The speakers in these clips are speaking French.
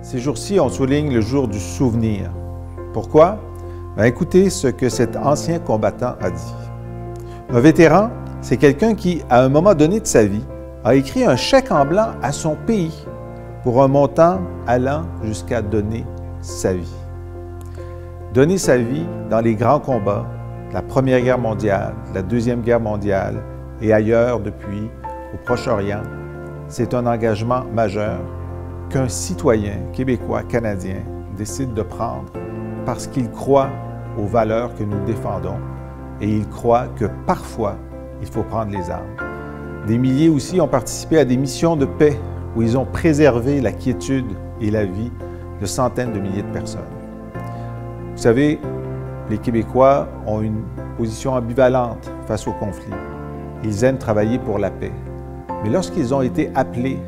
Ces jours-ci, on souligne le jour du souvenir. Pourquoi? Écoutez ce que cet ancien combattant a dit. Un vétéran, c'est quelqu'un qui, à un moment donné de sa vie, a écrit un chèque en blanc à son pays pour un montant allant jusqu'à donner sa vie. Donner sa vie dans les grands combats, la Première Guerre mondiale, la Deuxième Guerre mondiale et ailleurs depuis au Proche-Orient, c'est un engagement majeur qu'un citoyen québécois, canadien, décide de prendre parce qu'il croit aux valeurs que nous défendons et il croit que parfois, il faut prendre les armes. Des milliers aussi ont participé à des missions de paix où ils ont préservé la quiétude et la vie de centaines de milliers de personnes. Vous savez, les Québécois ont une position ambivalente face au conflit. Ils aiment travailler pour la paix. Mais lorsqu'ils ont été appelés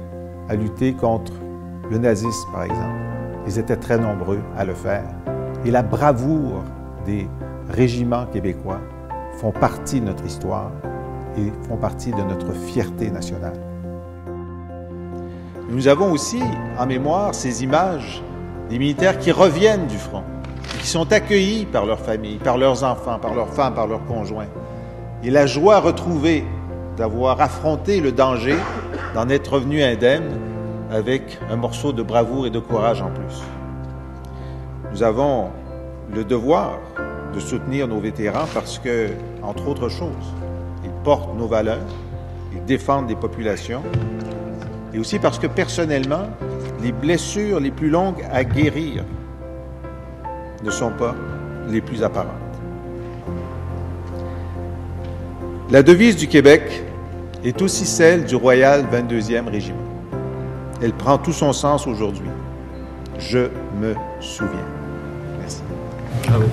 à lutter contre le nazisme, par exemple, ils étaient très nombreux à le faire. Et la bravoure des régiments québécois font partie de notre histoire et font partie de notre fierté nationale. Nous avons aussi en mémoire ces images des militaires qui reviennent du front, qui sont accueillis par leurs familles, par leurs enfants, par leurs femmes, par leurs conjoints. Et la joie retrouvée d'avoir affronté le danger, d'en être revenu indemne avec un morceau de bravoure et de courage en plus. Nous avons le devoir de soutenir nos vétérans parce que, entre autres choses, ils portent nos valeurs, ils défendent les populations et aussi parce que, personnellement, les blessures les plus longues à guérir ne sont pas les plus apparentes. La devise du Québec est aussi celle du Royal 22e Régiment. Elle prend tout son sens aujourd'hui. Je me souviens. Merci. Bravo.